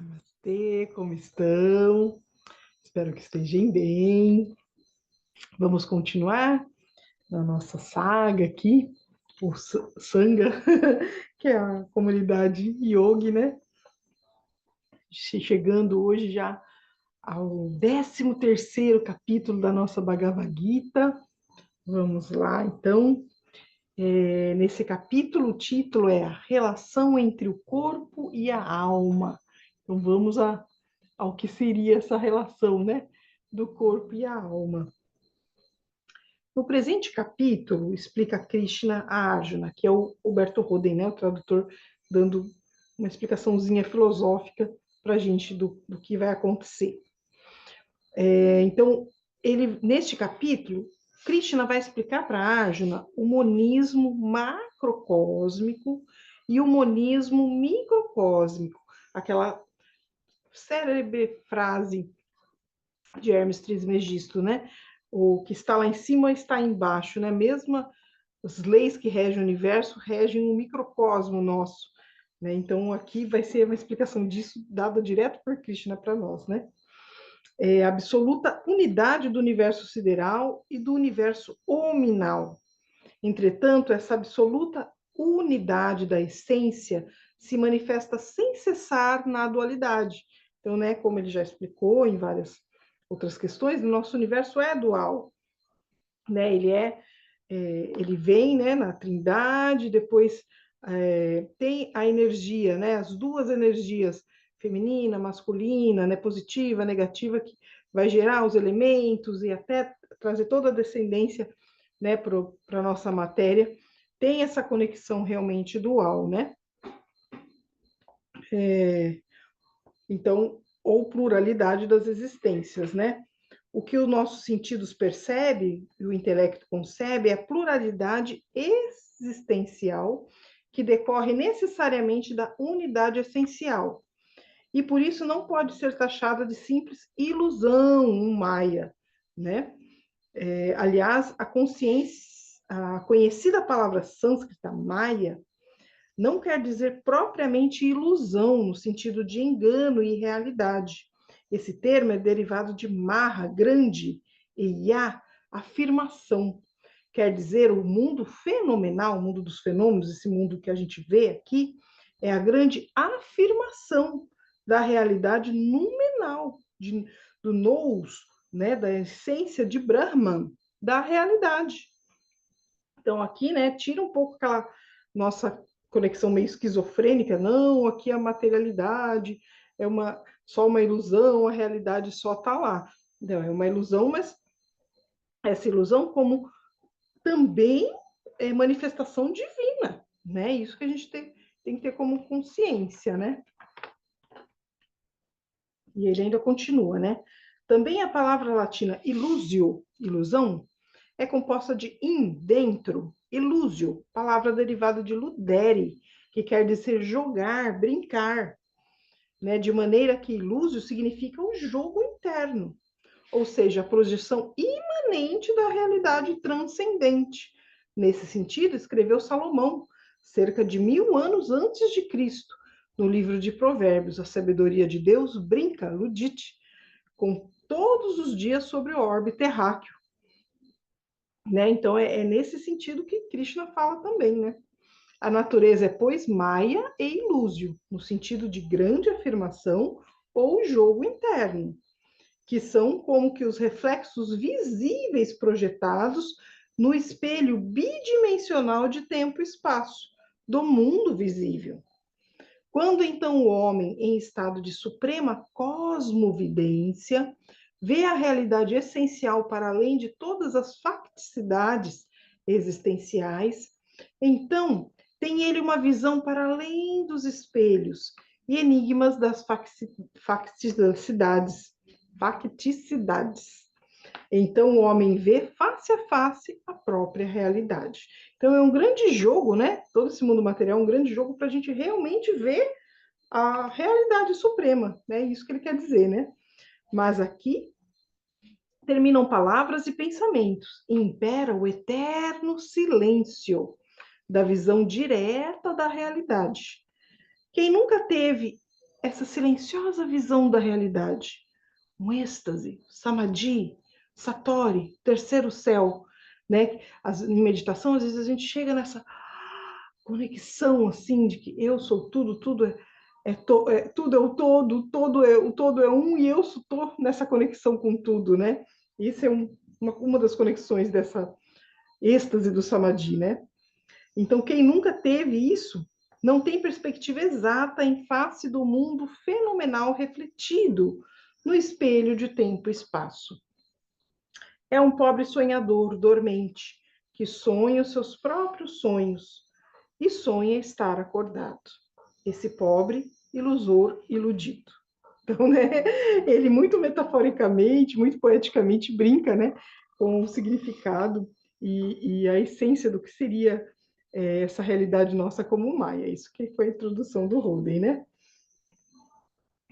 Namastê, como estão? Espero que estejam bem. Vamos continuar na nossa saga aqui, o Sangha, que é a comunidade yogi, né? Chegando hoje já ao 13º capítulo da nossa Bhagavad Gita. Vamos lá, então. Nesse capítulo, o título é A Relação entre o Corpo e a Alma. Então, vamos ao que seria essa relação, né, do corpo e a alma. No presente capítulo, explica Krishna a Arjuna, que é o Huberto Roden, né, o tradutor, dando uma explicaçãozinha filosófica para a gente do que vai acontecer. Então, neste capítulo, Krishna vai explicar para Arjuna o monismo macrocósmico e o monismo microcósmico, aquela célebre frase de Hermes Trismegisto, né? O que está lá em cima está embaixo, né? Mesmo as leis que regem o universo regem um microcosmo nosso, né? Então aqui vai ser uma explicação disso dada direto por Krishna para nós, né? A absoluta unidade do universo sideral e do universo hominal. Entretanto, essa absoluta unidade da essência se manifesta sem cessar na dualidade. Então, né, como ele já explicou em várias outras questões, o nosso universo é dual, né? Ele vem, né, na Trindade, depois tem a energia, né, as duas energias, feminina, masculina, né, positiva, negativa, que vai gerar os elementos e até trazer toda a descendência, né, para a nossa matéria. Tem essa conexão realmente dual, né? Então, ou pluralidade das existências, né? O que os nossos sentidos percebem e o intelecto concebe é a pluralidade existencial que decorre necessariamente da unidade essencial. E por isso não pode ser taxada de simples ilusão, um maia, né? Aliás, a conhecida palavra sânscrita maya não quer dizer propriamente ilusão, no sentido de engano e irrealidade. Esse termo é derivado de Maha, grande, e Ya, afirmação. Quer dizer, o mundo fenomenal, o mundo dos fenômenos, esse mundo que a gente vê aqui, é a grande afirmação da realidade numenal, do nous, né, da essência de Brahman, da realidade. Então, aqui, né, tira um pouco aquela nossa conexão meio esquizofrênica, não, aqui a materialidade é só uma ilusão, a realidade só está lá. Não, é uma ilusão, mas essa ilusão como também é manifestação divina, né? Isso que a gente tem que ter como consciência, né? E ele ainda continua, né? Também a palavra latina illusio, ilusão, é composta de in, dentro, illusio, palavra derivada de ludere, que quer dizer jogar, brincar, né? De maneira que illusio significa o jogo interno, ou seja, a projeção imanente da realidade transcendente. Nesse sentido, escreveu Salomão, cerca de 1000 anos antes de Cristo, no livro de Provérbios, a sabedoria de Deus brinca, ludite, com todos os dias sobre o orbe terráqueo. Né? Então, é nesse sentido que Krishna fala também, né? A natureza é, pois, maia e ilúsio, no sentido de grande afirmação ou jogo interno, que são como que os reflexos visíveis projetados no espelho bidimensional de tempo e espaço do mundo visível. Quando então o homem, em estado de suprema cosmovidência, vê a realidade essencial para além de todas as facticidades existenciais, então tem ele uma visão para além dos espelhos e enigmas das facticidades. Então o homem vê face a face a própria realidade. Então é um grande jogo, né? Todo esse mundo material é um grande jogo para a gente realmente ver a realidade suprema, né? Isso que ele quer dizer, né? Mas aqui terminam palavras e pensamentos, e impera o eterno silêncio da visão direta da realidade. Quem nunca teve essa silenciosa visão da realidade, um êxtase, samadhi, satori, terceiro céu, né? Em meditação, às vezes a gente chega nessa conexão assim de que eu sou tudo, tudo tudo é o todo é um e eu estou nessa conexão com tudo, né? Isso é uma das conexões dessa êxtase do samadhi, né? Então, quem nunca teve isso não tem perspectiva exata em face do mundo fenomenal refletido no espelho de tempo e espaço. É um pobre sonhador dormente que sonha os seus próprios sonhos e sonha estar acordado. Esse pobre ilusor iludido. Então, né, ele muito metaforicamente, muito poeticamente brinca, né, com o significado e a essência do que seria essa realidade nossa como Maia. Isso que foi a introdução do Holden, né?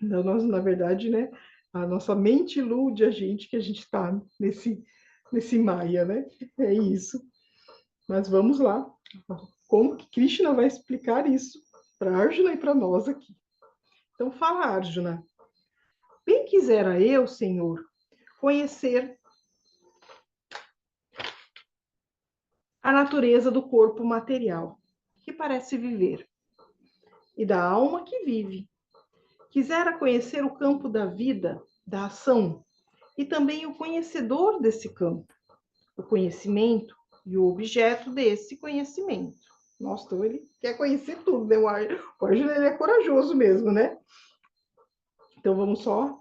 Então, nós, na verdade, né, a nossa mente ilude a gente que a gente está nesse Maia, né? É isso. Mas vamos lá. Como que Krishna vai explicar isso para Arjuna e para nós aqui? Então, fala, Arjuna. Bem quisera eu, Senhor, conhecer a natureza do corpo material, que parece viver, e da alma que vive. Quisera conhecer o campo da vida, da ação, e também o conhecedor desse campo, o conhecimento e o objeto desse conhecimento. Nossa, então ele quer conhecer tudo, né? O Arjuna, ele é corajoso mesmo, né? Então vamos só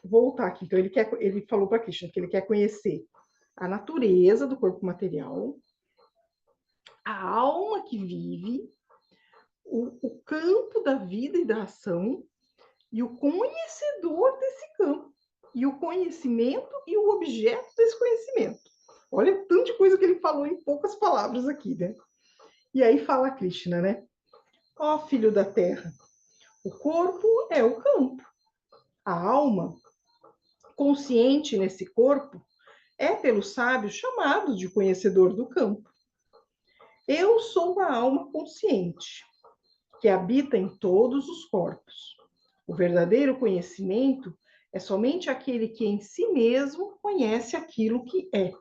voltar aqui. Então ele falou para Krishna que ele quer conhecer a natureza do corpo material, a alma que vive, o campo da vida e da ação e o conhecedor desse campo, e o conhecimento e o objeto desse conhecimento. Olha tanto de coisa que ele falou em poucas palavras aqui, né? E aí fala Krishna, né? Ó filho da terra, o corpo é o campo. A alma, consciente nesse corpo, é pelo sábio chamado de conhecedor do campo. Eu sou a alma consciente, que habita em todos os corpos. O verdadeiro conhecimento é somente aquele que em si mesmo conhece aquilo que é.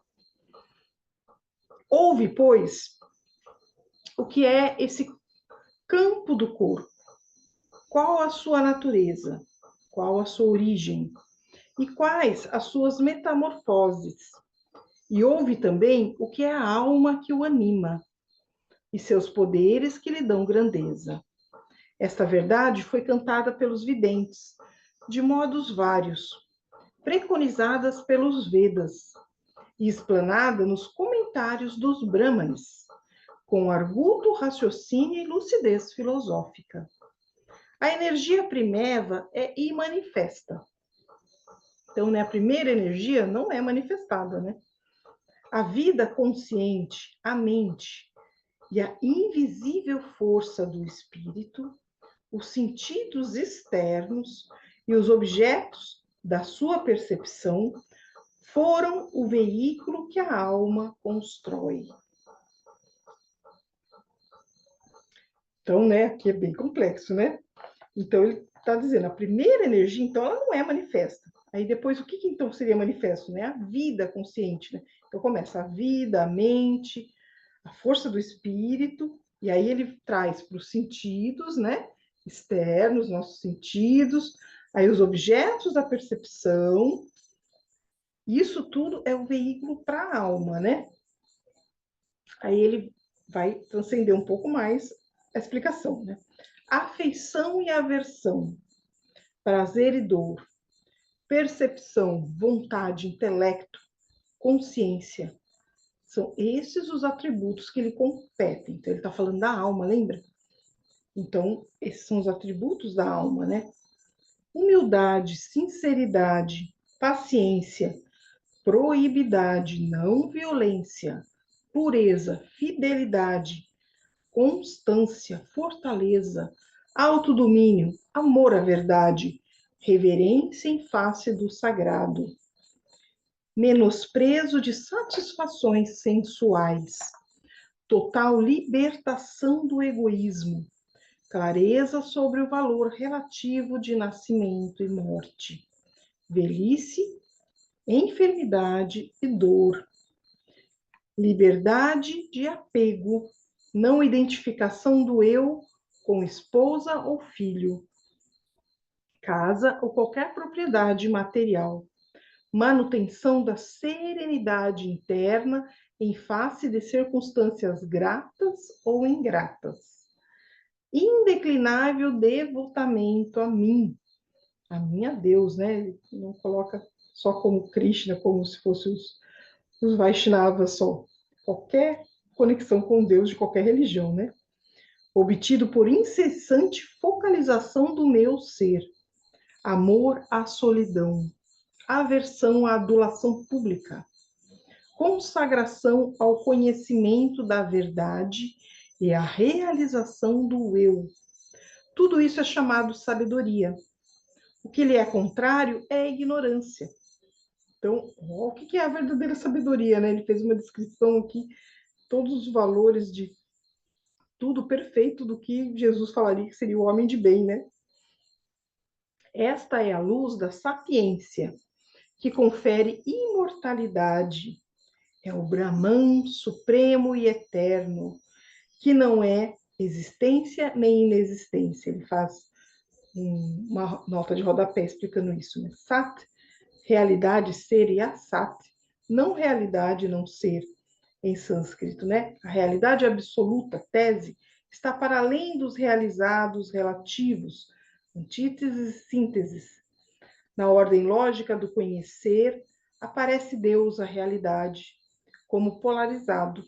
Ouve, pois, o que é esse campo do corpo? Qual a sua natureza? Qual a sua origem? E quais as suas metamorfoses? E ouve também o que é a alma que o anima e seus poderes que lhe dão grandeza. Esta verdade foi cantada pelos videntes, de modos vários, preconizadas pelos Vedas e explanada nos comentários dos Brahmanes, com arguto, raciocínio e lucidez filosófica. A energia primeva é imanifesta. Então, né, a primeira energia não é manifestada, né? A vida consciente, a mente e a invisível força do espírito, os sentidos externos e os objetos da sua percepção foram o veículo que a alma constrói. Então, né, aqui é bem complexo, né? Então, ele está dizendo, a primeira energia, então, ela não é manifesta. Aí depois, o que então seria manifesto? Né? A vida consciente, né? Então, começa a vida, a mente, a força do espírito, e aí ele traz para os sentidos, né? Externos, nossos sentidos, aí os objetos da percepção. Isso tudo é o veículo para a alma, né? Aí ele vai transcender um pouco mais a explicação, né? Afeição e aversão, prazer e dor, percepção, vontade, intelecto, consciência. São esses os atributos que lhe competem. Então, ele está falando da alma, lembra? Então, esses são os atributos da alma, né? Humildade, sinceridade, paciência, proibidade, não violência, pureza, fidelidade, constância, fortaleza, autodomínio, amor à verdade, reverência em face do sagrado, menosprezo de satisfações sensuais, total libertação do egoísmo, clareza sobre o valor relativo de nascimento e morte, velhice, enfermidade e dor, liberdade de apego, não identificação do eu com esposa ou filho, casa ou qualquer propriedade material, manutenção da serenidade interna em face de circunstâncias gratas ou ingratas, indeclinável devotamento a mim, a minha Deus, né? Ele não coloca só como Krishna, como se fosse os Vaishnavas só. Qualquer conexão com Deus de qualquer religião, né? Obtido por incessante focalização do meu ser, amor à solidão, aversão à adulação pública, consagração ao conhecimento da verdade e à realização do eu. Tudo isso é chamado sabedoria. O que lhe é contrário é a ignorância. Então, o que é a verdadeira sabedoria, né? Ele fez uma descrição aqui, todos os valores de tudo perfeito do que Jesus falaria que seria o homem de bem, né? Esta é a luz da sapiência, que confere imortalidade. É o Brahman supremo e eterno, que não é existência nem inexistência. Ele faz uma nota de rodapé explicando isso, né? Sat, realidade, ser, e Asat, não realidade, não ser, em sânscrito, né? A realidade absoluta, tese, está para além dos realizados relativos, antíteses e sínteses. Na ordem lógica do conhecer, aparece Deus, a realidade, como polarizado,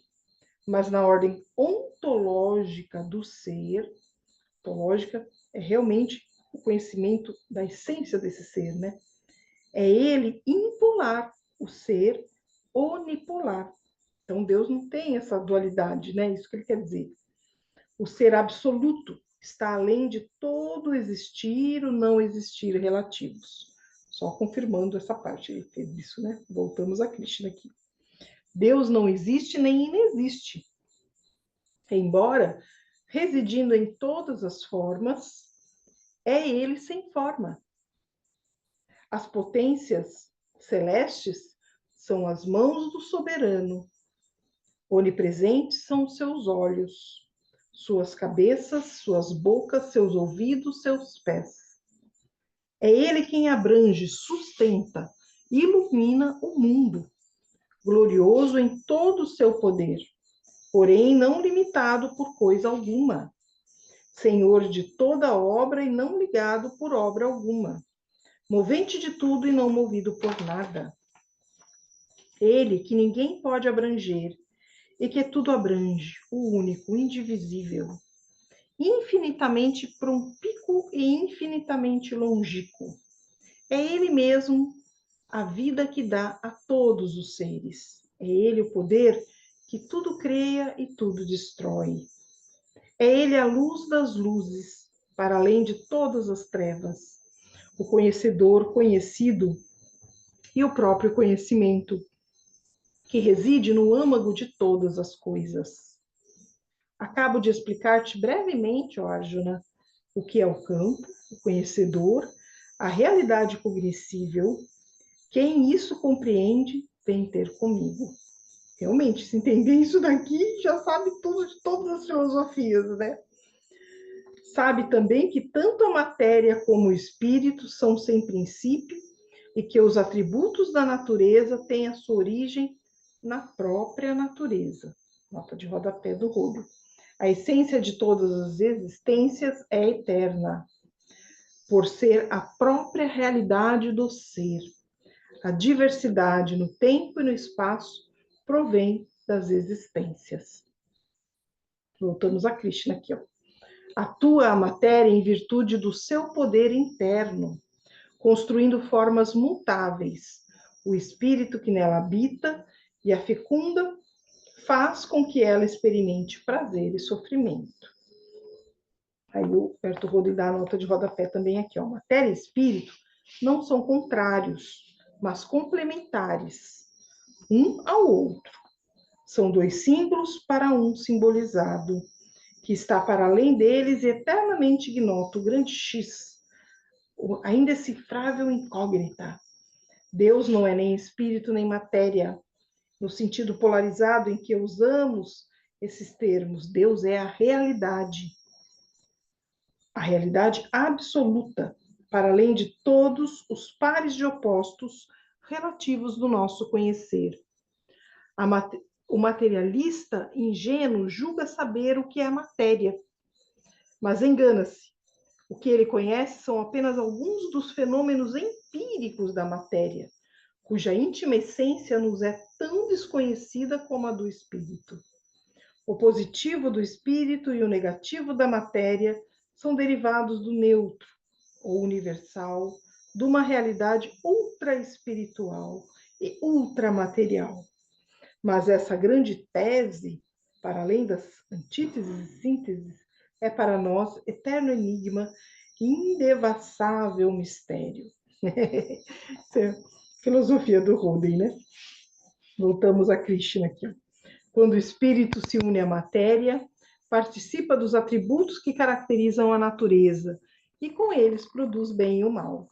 mas na ordem ontológica do ser, ontológica é realmente o conhecimento da essência desse ser, né? É ele impolar, o ser onipolar. Então, Deus não tem essa dualidade, né? Isso que ele quer dizer. O ser absoluto está além de todo existir ou não existir relativos. Só confirmando essa parte, ele fez isso, né? Voltamos a Krishna aqui. Deus não existe nem inexiste. Embora residindo em todas as formas, é ele sem forma. As potências celestes são as mãos do soberano. Onipresentes são os seus olhos, suas cabeças, suas bocas, seus ouvidos, seus pés. É ele quem abrange, sustenta, ilumina o mundo, glorioso em todo o seu poder, porém não limitado por coisa alguma, Senhor de toda obra e não ligado por obra alguma, movente de tudo e não movido por nada. Ele que ninguém pode abranger e que tudo abrange, o único, o indivisível, infinitamente prompícuo e infinitamente longínquo. É ele mesmo a vida que dá a todos os seres. É ele o poder que tudo cria e tudo destrói. É ele a luz das luzes, para além de todas as trevas, o conhecedor conhecido e o próprio conhecimento, que reside no âmago de todas as coisas. Acabo de explicar-te brevemente, ó Arjuna, o que é o campo, o conhecedor, a realidade cognoscível. Quem isso compreende, vem ter comigo. Realmente, se entender isso daqui, já sabe tudo de todas as filosofias, né? Sabe também que tanto a matéria como o espírito são sem princípio e que os atributos da natureza têm a sua origem na própria natureza. Nota de rodapé do Rubio. A essência de todas as existências é eterna, por ser a própria realidade do ser. A diversidade no tempo e no espaço provém das existências. Voltamos a Krishna aqui, ó. Atua a matéria em virtude do seu poder interno, construindo formas mutáveis. O espírito que nela habita e a fecunda faz com que ela experimente prazer e sofrimento. Aí o Berto Rodi dá a nota de rodapé também aqui, ó. Matéria e espírito não são contrários, mas complementares, um ao outro. São dois símbolos para um simbolizado. que está para além deles e eternamente ignoto, o grande X, a indecifrável incógnita. Deus não é nem espírito nem matéria, no sentido polarizado em que usamos esses termos. Deus é a realidade absoluta, para além de todos os pares de opostos relativos do nosso conhecer. O materialista ingênuo julga saber o que é a matéria, mas engana-se. O que ele conhece são apenas alguns dos fenômenos empíricos da matéria, cuja íntima essência nos é tão desconhecida como a do espírito. O positivo do espírito e o negativo da matéria são derivados do neutro, ou universal, de uma realidade ultra-espiritual e ultramaterial. Mas essa grande tese, para além das antíteses e sínteses, é para nós eterno enigma e indevassável mistério. Isso é filosofia do Holden, né? Voltamos a Krishna aqui. Quando o espírito se une à matéria, participa dos atributos que caracterizam a natureza e com eles produz bem e o mal.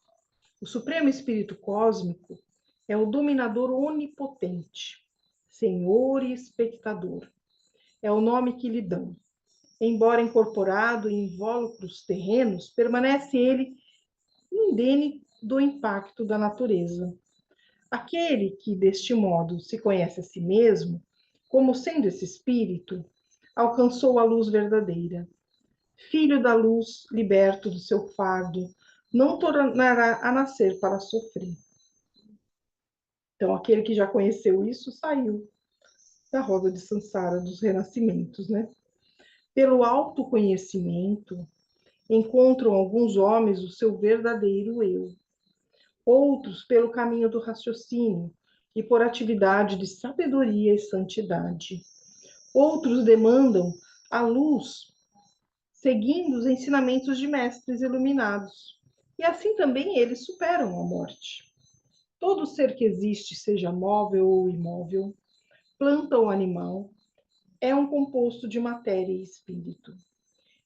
O Supremo Espírito Cósmico é o dominador onipotente, senhor e espectador. É o nome que lhe dão. Embora incorporado em invólucros terrenos, permanece ele indene do impacto da natureza. Aquele que, deste modo, se conhece a si mesmo, como sendo esse espírito, alcançou a luz verdadeira. Filho da luz, liberto do seu fardo, não tornará a nascer para sofrer. Então, aquele que já conheceu isso saiu da roda de Sansara, dos renascimentos, né? Pelo autoconhecimento, encontram alguns homens o seu verdadeiro eu. Outros pelo caminho do raciocínio e por atividade de sabedoria e santidade. Outros demandam a luz, seguindo os ensinamentos de mestres iluminados. E assim também eles superam a morte. Todo ser que existe, seja móvel ou imóvel, planta ou animal, é um composto de matéria e espírito.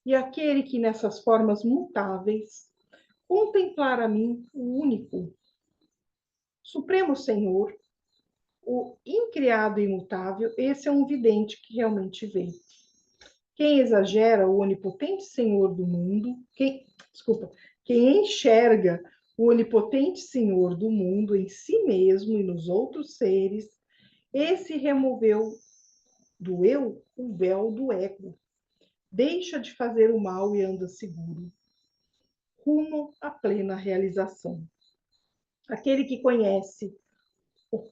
E aquele que nessas formas mutáveis contemplar a mim, o único, Supremo Senhor, o incriado e imutável, esse é um vidente que realmente vê. Quem exagera o onipotente Senhor do mundo, quem enxerga o onipotente Senhor do mundo em si mesmo e nos outros seres, esse removeu do eu o véu do ego, deixa de fazer o mal e anda seguro, rumo à plena realização. Aquele que conhece o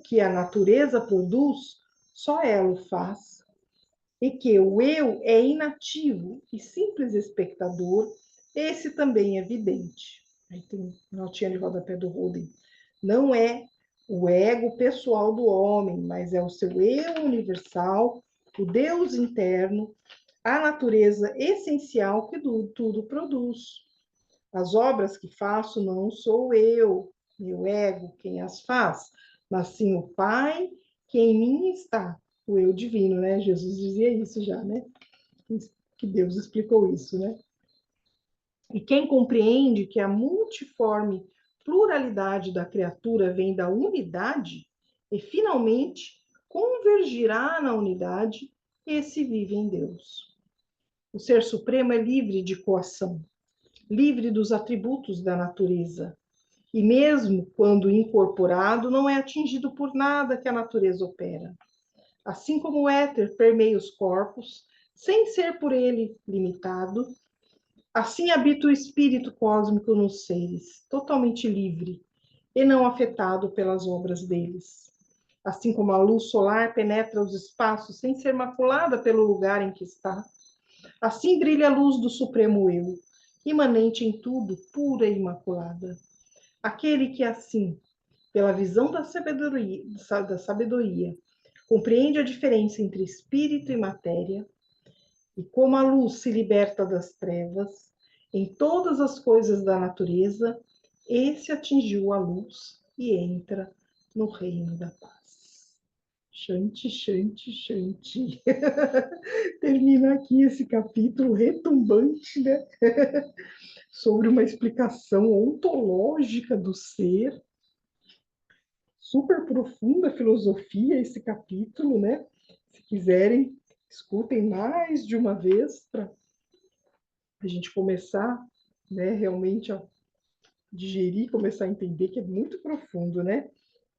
que a natureza produz, só ela o faz, e que o eu é inativo e simples espectador, esse também é vidente. Aí tem notinha de rodapé do Holden. Não é o ego pessoal do homem, mas é o seu eu universal, o Deus interno, a natureza essencial que tudo produz. As obras que faço não sou eu, meu ego, quem as faz, mas sim o Pai que em mim está, o eu divino, né? Jesus dizia isso já, né? Que Deus explicou isso, né? E quem compreende que a multiforme pluralidade da criatura vem da unidade e finalmente convergirá na unidade, esse vive em Deus. O Ser Supremo é livre de coação, livre dos atributos da natureza. E mesmo quando incorporado, não é atingido por nada que a natureza opera. Assim como o éter permeia os corpos, sem ser por ele limitado, assim habita o espírito cósmico nos seres, totalmente livre e não afetado pelas obras deles. Assim como a luz solar penetra os espaços sem ser maculada pelo lugar em que está, assim brilha a luz do Supremo Eu, imanente em tudo, pura e imaculada. Aquele que assim, pela visão da sabedoria, compreende a diferença entre espírito e matéria, e como a luz se liberta das trevas em todas as coisas da natureza, esse atingiu a luz e entra no reino da paz. Shanti, Shanti, Shanti. Termina aqui esse capítulo retumbante, né? Sobre uma explicação ontológica do ser. Super profunda filosofia esse capítulo, né? Se quiserem, escutem mais de uma vez para a gente começar, né, realmente a digerir, começar a entender que é muito profundo, né?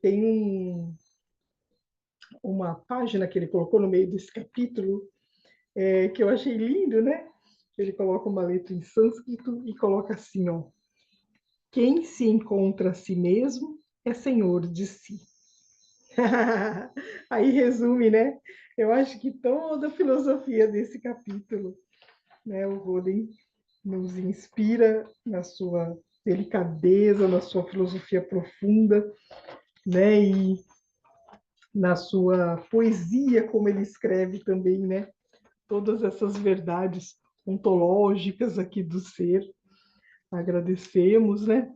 Tem uma página que ele colocou no meio desse capítulo que eu achei lindo, né? Ele coloca uma letra em sânscrito e coloca assim, ó: quem se encontra a si mesmo é senhor de si. Aí resume, né? Eu acho que toda a filosofia desse capítulo, né? O Roden nos inspira na sua delicadeza, na sua filosofia profunda, né? E na sua poesia, como ele escreve também, né? Todas essas verdades ontológicas aqui do ser. Agradecemos, né?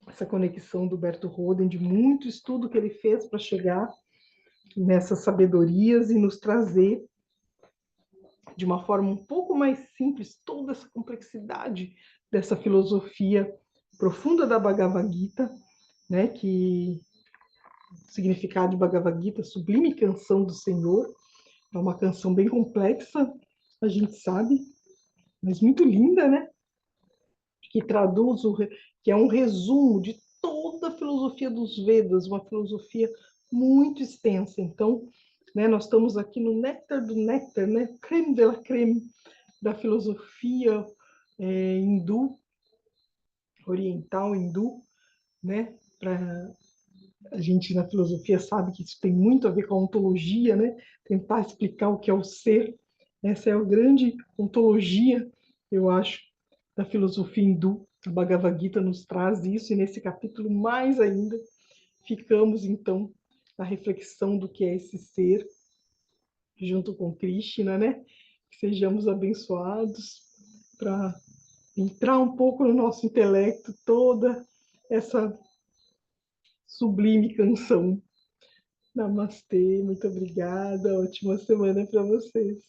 Essa conexão do Berto Roden, de muito estudo que ele fez para chegar nessas sabedorias e nos trazer de uma forma um pouco mais simples toda essa complexidade dessa filosofia profunda da Bhagavad Gita, né, que o significado de Bhagavad Gita, sublime canção do Senhor, é uma canção bem complexa, a gente sabe, mas muito linda, né, que traduz, que é um resumo de toda a filosofia dos Vedas, uma filosofia muito extensa. Então, né, nós estamos aqui no néctar do néctar, né, creme de la creme da filosofia hindu, oriental hindu, né? Pra, a gente na filosofia sabe que isso tem muito a ver com a ontologia, né? Tentar explicar o que é o ser. Essa é a grande ontologia, eu acho, da filosofia hindu. A Bhagavad Gita nos traz isso, e nesse capítulo mais ainda ficamos então na reflexão do que é esse ser, junto com Krishna, né? Que sejamos abençoados para entrar um pouco no nosso intelecto toda essa sublime canção. Namastê, muito obrigada, ótima semana para vocês.